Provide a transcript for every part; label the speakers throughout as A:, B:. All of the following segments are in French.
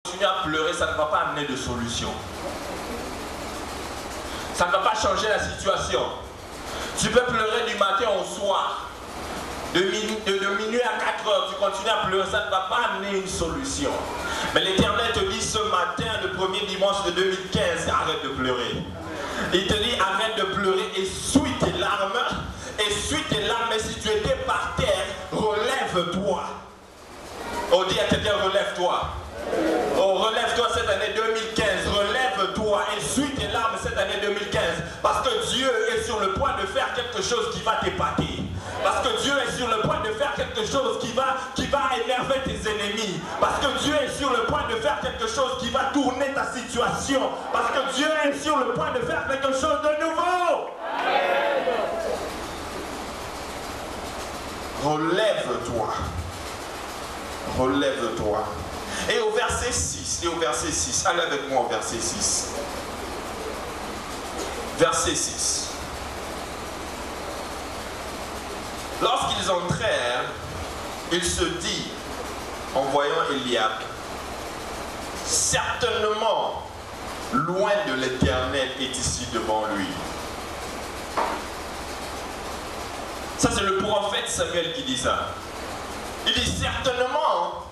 A: continuer à pleurer, ça ne va pas amener de solution. Ça ne va pas changer la situation. Tu peux pleurer du matin au soir. De minuit à 4 heures, tu continues à pleurer, ça ne va pas amener une solution. Mais l'Éternel te dit ce matin, le premier dimanche de 2015, arrête de pleurer. Il te dit arrête de pleurer, essuie tes larmes. Essuie tes larmes, et si tu étais par terre, relève-toi. On dit à quelqu'un, relève-toi. Oh, relève-toi cette année 2015, relève-toi, essuie tes larmes cette année 2015. Parce que Dieu est sur le point de faire quelque chose qui va t'épater. Parce que Dieu est sur le point de faire quelque chose qui va énerver tes ennemis. Parce que Dieu est sur le point de faire quelque chose qui va tourner ta situation. Parce que Dieu est sur le point de faire quelque chose de nouveau. Relève-toi. Relève-toi. Et au verset 6, allez avec moi au verset 6. Verset 6. Lorsqu'ils entrèrent, il se dit, en voyant Eliab, certainement, loin de l'Éternel est ici devant lui. Ça, c'est le prophète Samuel qui dit ça. Il dit certainement,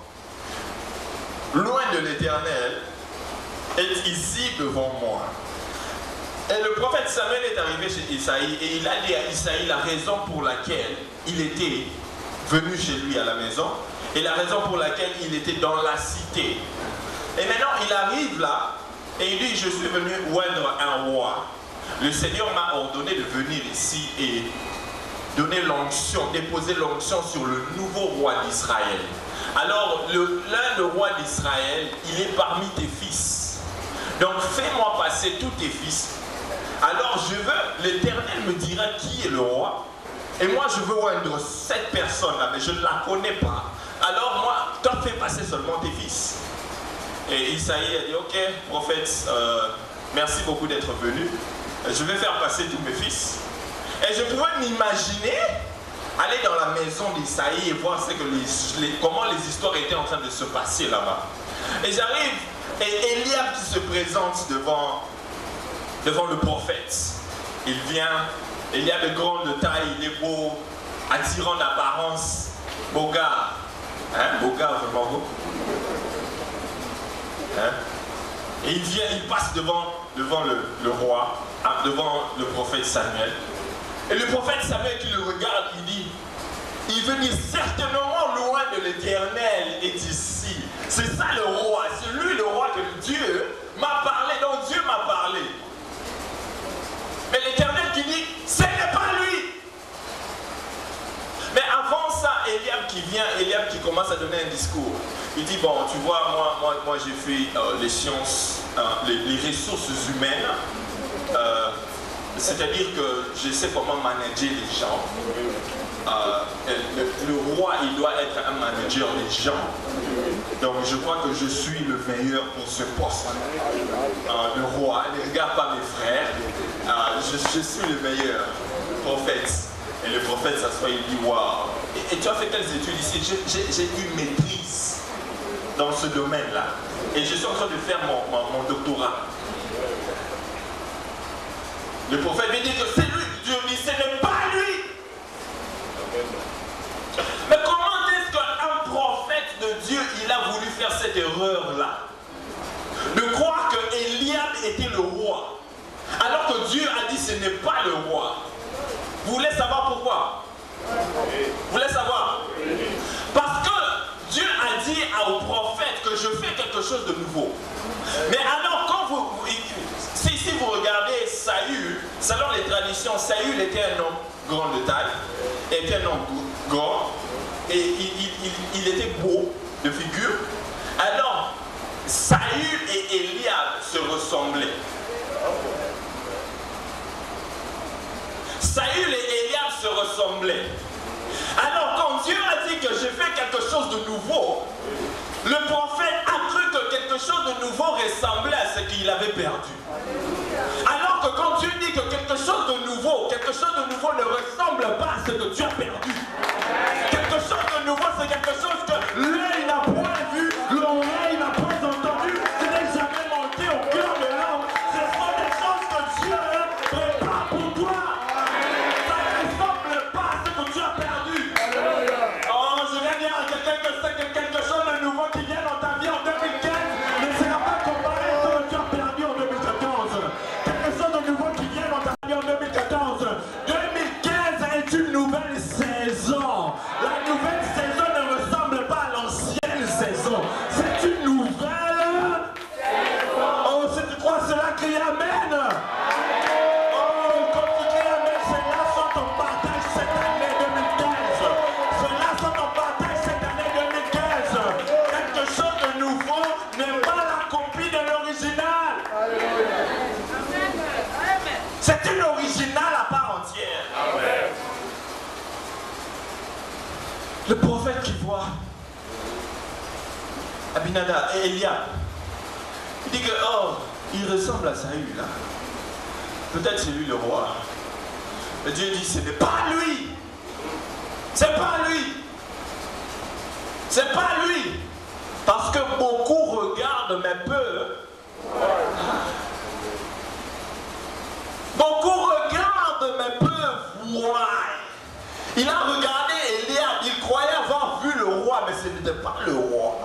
A: loin de l'Éternel est ici devant moi. Et le prophète Samuel est arrivé chez Isaïe et il a dit à Isaïe la raison pour laquelle il était venu chez lui à la maison et la raison pour laquelle il était dans la cité. Et maintenant il arrive là et il dit je suis venu oindre un roi. Le Seigneur m'a ordonné de venir ici et donner l'onction, déposer l'onction sur le nouveau roi d'Israël. Alors le roi d'Israël, il est parmi tes fils. Donc fais-moi passer tous tes fils. Alors je veux, l'Éternel me dira qui est le roi. Et moi je veux oindre cette personne-là, mais je ne la connais pas. Alors moi, toi fais passer seulement tes fils. Et Isaïe a dit, ok, prophète, merci beaucoup d'être venu. Je vais faire passer tous mes fils. Et je pouvais m'imaginer aller dans la maison d'Isaïe et voir comment les histoires étaient en train de se passer là-bas. Et j'arrive, et Eliab qui se présente devant le prophète. Il vient, Eliab est grand de taille, il est beau, attirant d'apparence, beau gars. Hein, beau gars, vraiment beau. Hein? Et il vient, il passe devant le roi, devant le prophète Samuel. Et le prophète Samuel qui le regarde, il dit, il venait certainement loin de l'Éternel est ici. C'est ça le roi, c'est lui le roi que Dieu m'a parlé, dont Dieu m'a parlé. Mais l'Éternel qui dit, ce n'est pas lui. Mais avant ça, Eliab qui vient, Eliab qui commence à donner un discours. Il dit, bon, tu vois, moi j'ai fait les sciences, les ressources humaines. C'est-à-dire que je sais comment manager les gens. Le roi, il doit être un manager des gens. Donc je crois que je suis le meilleur pour ce poste. Le roi, ne regarde pas mes frères. Je suis le meilleur prophète. Et le prophète s'assoit, il dit, waouh. Et tu as fait quelles études ici? J'ai une maîtrise dans ce domaine-là. Et je suis en train de faire mon doctorat. Le prophète lui dit que c'est lui. Dieu dit, ce n'est pas lui. Mais comment est-ce qu'un prophète de Dieu, il a voulu faire cette erreur-là? De croire que Eliab était le roi. Alors que Dieu a dit, ce n'est pas le roi. Vous voulez savoir pourquoi? Vous voulez savoir? Parce que Dieu a dit au prophète que je fais quelque chose de nouveau. Mais alors, quand si vous regardez Saül, selon les traditions, Saül était un homme grand de taille, était un homme grand, et il était beau de figure. Alors, Saül et Eliab se ressemblaient. Saül et Eliab se ressemblaient. Alors, quand Dieu a dit que je fais quelque chose de nouveau, le prophète a cru que quelque chose de nouveau ressemblait à ce qu'il avait perdu. Alors que quand Dieu dit que quelque chose de nouveau ne ressemble pas à ce que tu as perdu. Quelque chose de nouveau, c'est quelque chose que l'œil n'a point vu, l'oreille n'a point entendu, crier Amen. Oh, quand tu cries Amen, c'est là que ton partage cette année 2015. C'est là que ton partage cette année 2015. Quelque chose de nouveau n'est pas la copie de l'original. C'est une originale à part entière. Amen. Le prophète qui voit Abinadab et Eliab, il dit que, oh, il ressemble à Saül là. Peut-être c'est lui le roi. Mais Dieu dit, ce n'est pas lui. C'est pas lui. C'est pas lui. Parce que beaucoup regardent, mais peu. Beaucoup regardent, mais peu voient. Il a regardé Eliab, il croyait avoir vu le roi, mais ce n'était pas le roi.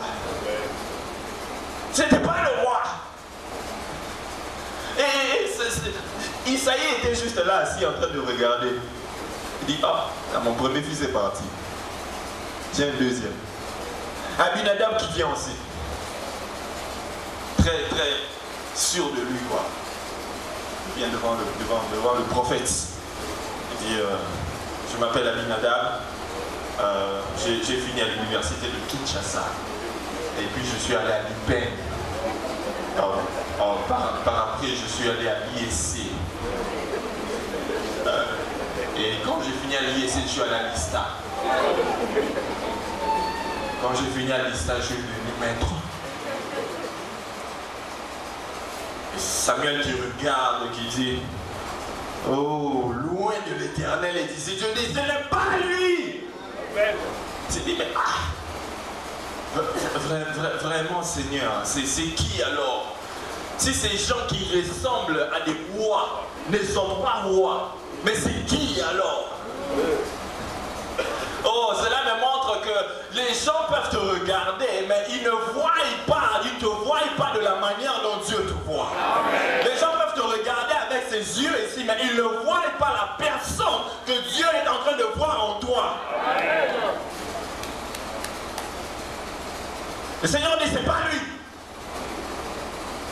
A: Ce n'était pas le roi. Et Isaïe était juste là, assis en train de regarder. Il dit, ah, mon premier fils est parti. J'ai un deuxième. Abinadab qui vient aussi. Très, très sûr de lui, quoi. Il vient devant le prophète. Il dit, je m'appelle Abinadab. J'ai fini à l'université de Kinshasa. Et puis je suis allé à l'UPEN. Par après, je suis allé à l'ISC. Et quand j'ai fini à l'ISC, je suis allé à l'ISTA. Quand j'ai fini à l'ISTA, je suis devenu maître. Et Samuel qui regarde, qui dit, oh, loin de l'Éternel, et dit, Dieu dit, ce n'est pas lui. C'est dit, mais vraiment Seigneur, c'est qui alors? Si ces gens qui ressemblent à des rois ne sont pas rois, mais c'est qui alors? Oh, cela me montre que les gens peuvent te regarder, mais ils ne voient pas, ils ne te voient pas de la manière dont Dieu te voit. Amen. Les gens peuvent te regarder avec ses yeux ici, mais ils ne voient pas la personne que Dieu est en train de voir en toi. Amen. Le Seigneur dit, c'est pas lui.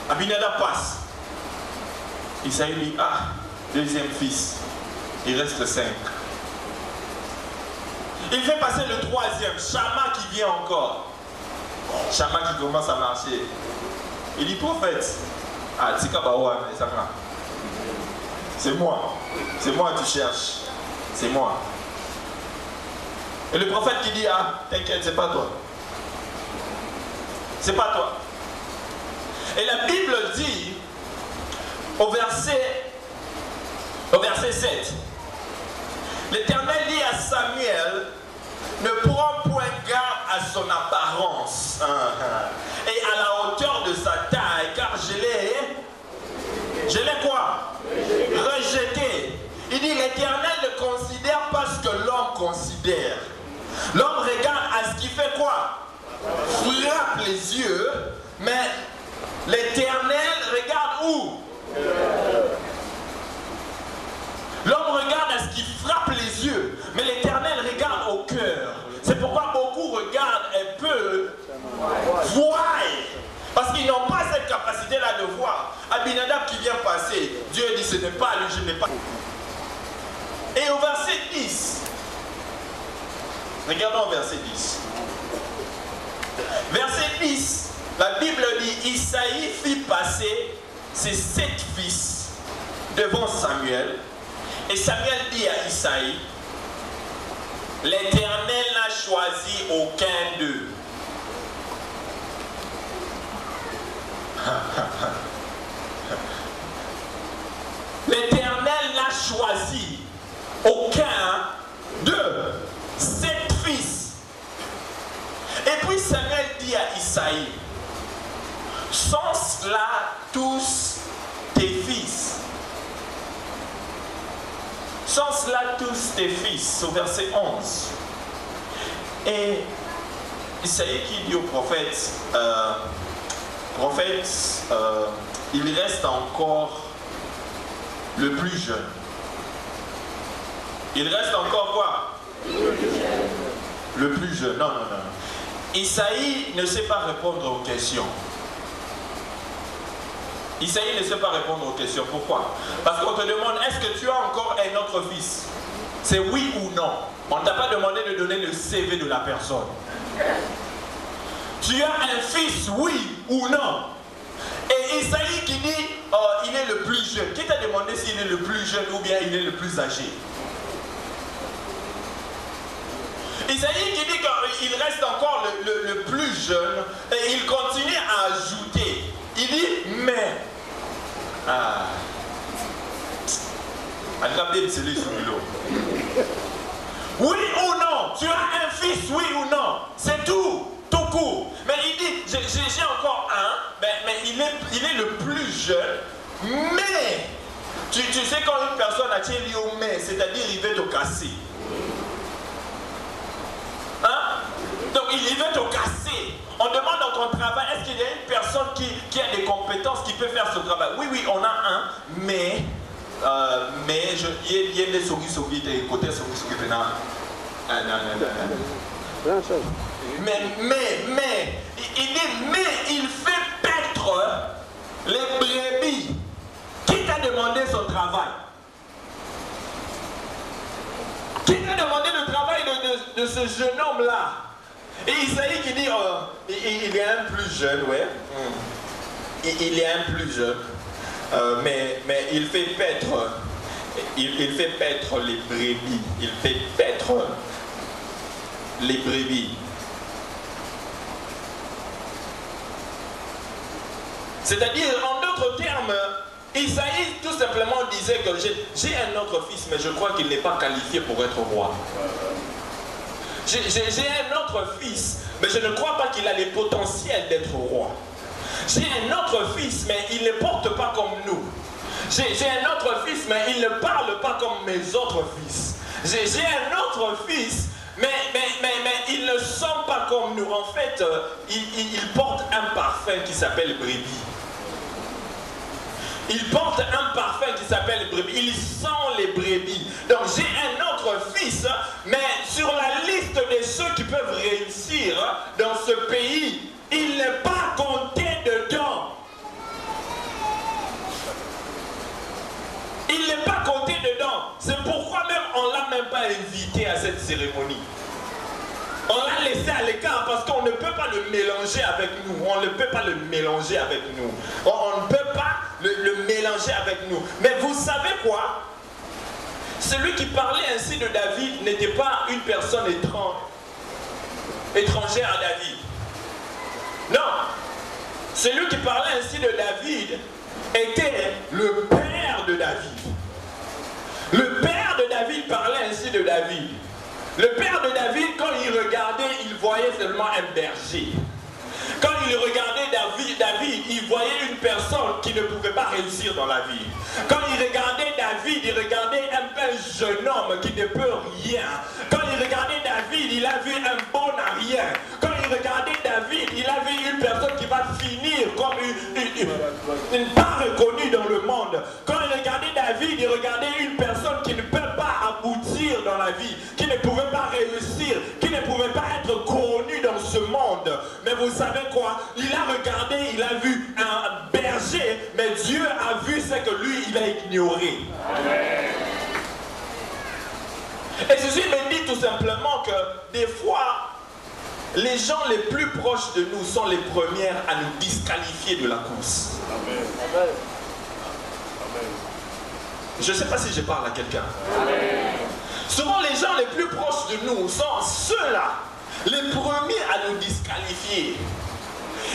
A: Abinadab passe. Isaïe dit, ah, deuxième fils. Il reste 5. Il fait passer le troisième, Shama qui vient encore. Shama qui commence à marcher. Il dit, prophète, ah, c'est moi. C'est moi que tu cherches. C'est moi. Et le prophète qui dit, ah, t'inquiète, c'est pas toi. C'est pas toi. Et la Bible dit, au verset 7, l'Éternel dit à Samuel, ne prends point garde à son apparence et à la hauteur de sa taille, car je l'ai quoi? Rejeté. Il dit, l'Éternel ne considère pas ce que l'homme considère. L'homme regarde à ce qui fait quoi? Frappe les yeux, mais l'Éternel regarde où? L'homme regarde à ce qui frappe les yeux, mais l'Éternel regarde au cœur. C'est pourquoi beaucoup regardent et peu voient, parce qu'ils n'ont pas cette capacité-là de voir. Abinadab qui vient passer, Dieu dit, ce n'est pas lui, je n'ai pas. Et au verset 10, regardons au verset 10. Verset 10, la Bible dit, Isaïe fit passer ses 7 fils devant Samuel. Et Samuel dit à Isaïe, l'Éternel n'a choisi aucun d'eux. L'Éternel n'a choisi aucun d'eux. 7 fils. Et puis Samuel dit à Isaïe, sont cela tous tes fils? Sont cela tous tes fils? Au verset 11. Et Isaïe qui dit au prophète, il reste encore le plus jeune. Il reste encore quoi? Le plus jeune. Non. Isaïe ne sait pas répondre aux questions. Isaïe ne sait pas répondre aux questions. Pourquoi? Parce qu'on te demande, est-ce que tu as encore un autre fils? C'est oui ou non. On ne t'a pas demandé de donner le CV de la personne. Tu as un fils, oui ou non? Et Isaïe qui dit, il est le plus jeune. Qui t'a demandé s'il est le plus jeune ou bien il est le plus âgé? Isaïe qui dit qu'il reste encore le plus jeune et il continue à ajouter. Il dit, mais... oui ou non? Tu as un fils, oui ou non? C'est tout court. Mais il dit, j'ai encore un, mais il est le plus jeune, mais tu sais quand une personne a tiré au mais, c'est-à-dire il veut te casser. Hein? Donc il veut te casser. On demande dans ton travail, est-ce qu'il y a une personne qui a des compétences, qui peut faire ce travail? Oui, on a un, mais il y a des souris des côtés souris mais il fait paître les brebis. Qui t'a demandé son travail? Qui t'a demandé le travail de ce jeune homme là? Et Isaïe qui dit, il est un plus jeune, ouais. Il est un plus jeune, mais il fait paître, il fait paître les brebis. Il fait paître les brebis. C'est-à-dire, en d'autres termes, Isaïe tout simplement disait que j'ai un autre fils, mais je crois qu'il n'est pas qualifié pour être roi. J'ai un autre fils, mais je ne crois pas qu'il a les potentiels d'être roi. J'ai un autre fils, mais il ne porte pas comme nous. J'ai un autre fils, mais il ne parle pas comme mes autres fils. J'ai un autre fils, mais ils ne sont pas comme nous. En fait, ils portent un parfum qui s'appelle brebis. Il porte un parfum qui s'appelle brebis. Il sent les brebis. Donc j'ai un autre fils, mais sur la liste de ceux qui peuvent réussir dans ce pays, il n'est pas compté dedans. Il n'est pas compté dedans. C'est pourquoi même on ne l'a même pas invité à cette cérémonie. On l'a laissé à l'écart parce qu'on ne peut pas le mélanger avec nous. On ne peut pas le mélanger avec nous. On ne peut pas le mélanger avec nous. Mais vous savez quoi? Celui qui parlait ainsi de David n'était pas une personne étrangère à David. Non. Celui qui parlait ainsi de David était le père de David. Le père de David parlait ainsi de David. Le père de David, quand il regardait, il voyait seulement un berger. Quand il regardait David, il voyait une personne qui ne pouvait pas réussir dans la vie. Quand il regardait David, il regardait un jeune homme qui ne peut rien. Quand il regardait David, il a vu un bon à rien. Quand il regardait David, il a vu une personne qui va finir comme une pas reconnue dans le monde. Quand il regardait David, il regardait une personne qui ne peut pas aboutir dans la vie, qui ne pouvait pas réussir, qui ne pouvait pas être connue dans ce monde. Mais vous savez quoi? Il a regardé, il a vu un berger, mais Dieu a vu ce que lui, il a ignoré. Et ceci me dit tout simplement que des fois, les gens les plus proches de nous sont les premières à nous disqualifier de la course. Amen. Je ne sais pas si je parle à quelqu'un. Souvent, les gens les plus proches de nous sont ceux-là, les premiers à nous disqualifier.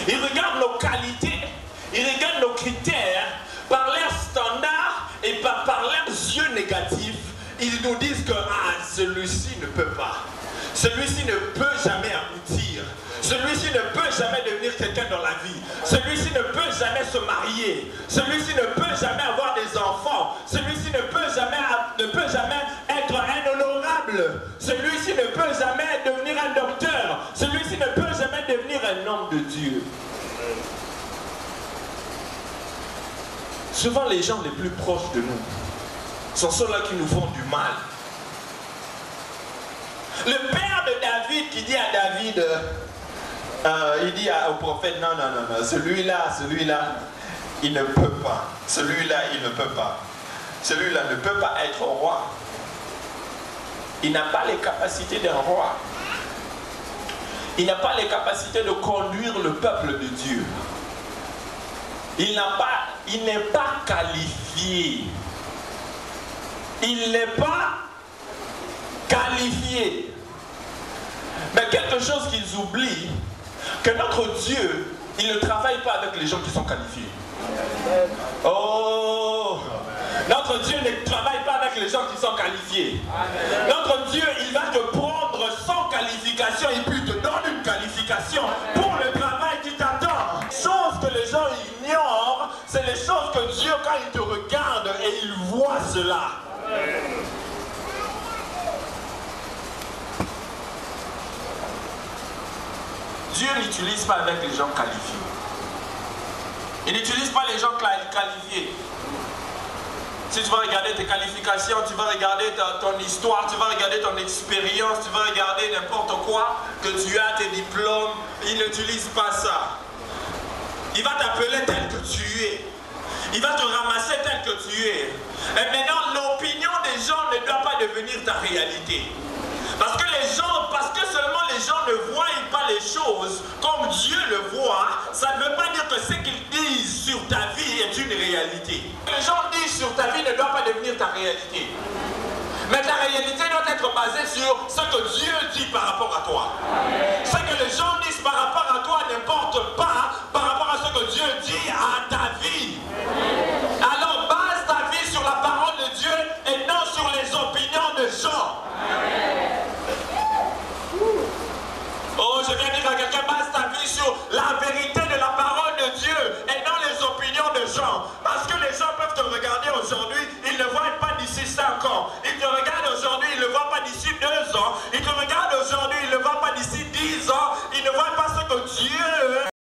A: Ils regardent nos qualités, ils regardent nos critères par leurs standards et par leurs yeux négatifs. Ils nous disent que celui-ci ne peut pas. Celui-ci ne peut jamais aboutir. Celui-ci ne peut jamais devenir quelqu'un dans la vie. Celui-ci ne peut jamais se marier. Celui-ci ne peut jamais avoir des enfants. Celui-ci ne peut jamais être un honorable. Celui-ci ne peut jamais devenir un docteur. Celui-ci ne peut jamais devenir un homme de Dieu. Souvent, les gens les plus proches de nous sont ceux-là qui nous font du mal. Le père de David qui dit à David, il dit au prophète, non, celui-là, il ne peut pas. Celui-là, il ne peut pas. Celui-là ne peut pas être roi. Il n'a pas les capacités d'un roi. Il n'a pas les capacités de conduire le peuple de Dieu. Il n'est pas qualifié. Il n'est pas qualifié. Mais quelque chose qu'ils oublient, que notre Dieu, il ne travaille pas avec les gens qui sont qualifiés. Oh! Notre Dieu ne travaille pas avec les gens qui sont qualifiés. Notre Dieu, il va te prendre sans qualification et puis te donne une qualification pour le travail qui t'attend. Chose que les gens ignorent, c'est les choses que Dieu, quand il te regarde et il voit cela. Dieu n'utilise pas avec les gens qualifiés. Il n'utilise pas les gens qualifiés. Si tu vas regarder tes qualifications, tu vas regarder ton histoire, tu vas regarder ton expérience, tu vas regarder n'importe quoi, que tu as tes diplômes, il n'utilise pas ça. Il va t'appeler tel que tu es. Il va te ramasser tel que tu es. Et maintenant, l'opinion des gens ne doit pas devenir ta réalité. Parce que seulement les gens ne voient pas les choses comme Dieu le voit, ça ne veut pas dire que ce qu'ils disent sur ta vie est une réalité. Ce que les gens disent sur ta vie ne doit pas devenir ta réalité. Mais ta réalité doit être basée sur ce que Dieu dit par rapport à toi. Ce que les gens disent par rapport à toi n'importe pas par rapport à ce que Dieu dit à ta vie. Alors base ta vie sur la parole de Dieu et non sur les opinions de gens. Oh, je viens dire à quelqu'un, base ta vie sur la vérité de la parole de Dieu et non les opinions de gens. Parce que les gens peuvent te regarder aujourd'hui, ils ne voient pas d'ici 5 ans. Ils te regardent aujourd'hui, ils ne voient pas d'ici 2 ans. Ils te regardent aujourd'hui, ils ne voient pas d'ici 10 ans. Ils ne voient pas ce que Dieu